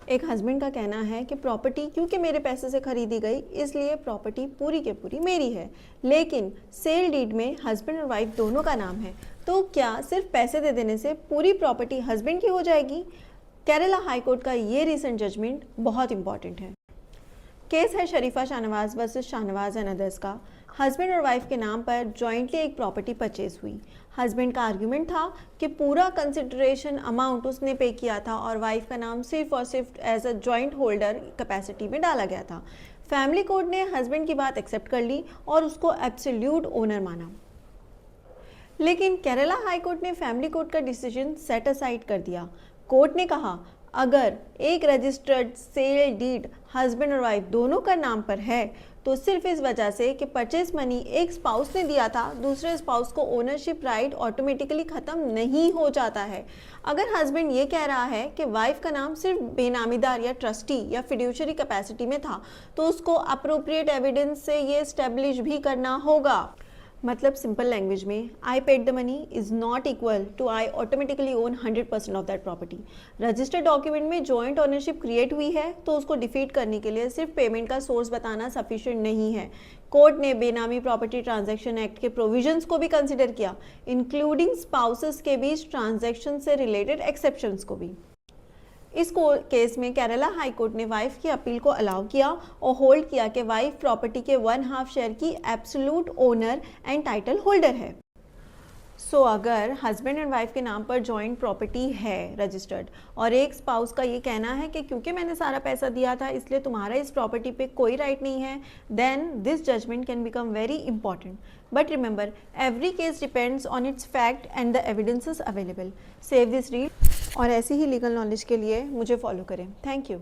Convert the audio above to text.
एक हस्बैंड का कहना है कि प्रॉपर्टी क्योंकि मेरे पैसे से खरीदी गई इसलिए प्रॉपर्टी पूरी के पूरी मेरी है, लेकिन सेल डीड में हस्बैंड और वाइफ दोनों का नाम है, तो क्या सिर्फ पैसे दे देने से पूरी प्रॉपर्टी हस्बैंड की हो जाएगी? केरला हाई कोर्ट का ये रिसेंट जजमेंट बहुत इंपॉर्टेंट है। केस है शरीफा Shahnawaz versus Shahnawaz and others का। हस्बैंड और वाइफ के नाम पर जॉइंटली एक प्रॉपर्टी परचेज हुई। हस्बैंड का आर्ग्यूमेंट था कि पूरा कंसिडरेशन अमाउंट उसने पे किया था और वाइफ का नाम सिर्फ और सिर्फ as a joint holder capacity में डाला गया था। फैमिली कोर्ट ने हस्बैंड की बात एक्सेप्ट कर ली और उसको एब्सोल्यूट ओनर माना, लेकिन केरला हाई कोर्ट ने फैमिली कोर्ट का डिसीजन सेट असाइड कर दिया। कोर्ट ने कहा अगर एक रजिस्टर्ड सेल डीड हस्बैंड और वाइफ दोनों का नाम पर है तो सिर्फ इस वजह से कि परचेज मनी एक स्पाउस ने दिया था, दूसरे स्पाउस को ओनरशिप राइट ऑटोमेटिकली ख़त्म नहीं हो जाता है। अगर हस्बैंड ये कह रहा है कि वाइफ का नाम सिर्फ बेनामीदार या ट्रस्टी या फिड्यूशरी कैपेसिटी में था, तो उसको अप्रोप्रिएट एविडेंस से ये एस्टेब्लिश भी करना होगा। मतलब सिंपल लैंग्वेज में, I paid the money is not equal to I automatically own 100% of that property. Registered document में जॉइंट ओनरशिप क्रिएट हुई है तो उसको डिफीट करने के लिए सिर्फ पेमेंट का सोर्स बताना सफिशिएंट नहीं है। कोर्ट ने बेनामी प्रॉपर्टी ट्रांजैक्शन एक्ट के प्रोविजंस को भी कंसिडर किया, इंक्लूडिंग स्पाउसेस के बीच ट्रांजैक्शन से रिलेटेड एक्सेप्शंस को भी। इस केस में केरला हाई कोर्ट ने वाइफ की अपील को अलाउ किया और होल्ड किया कि वाइफ प्रॉपर्टी के 1/2 शेयर की absolute owner and title holder है। सो अगर हस्बैंड एंड वाइफ के नाम पर जॉइंट प्रॉपर्टी है रजिस्टर्ड और एक स्पाउस का ये कहना है कि क्योंकि मैंने सारा पैसा दिया था इसलिए तुम्हारा इस प्रॉपर्टी पे कोई राइट नहीं है, then this judgment can become very important. But remember, every case depends on its fact and the evidences available. Save this read और ऐसी ही लीगल नॉलेज के लिए मुझे फॉलो करें। Thank you.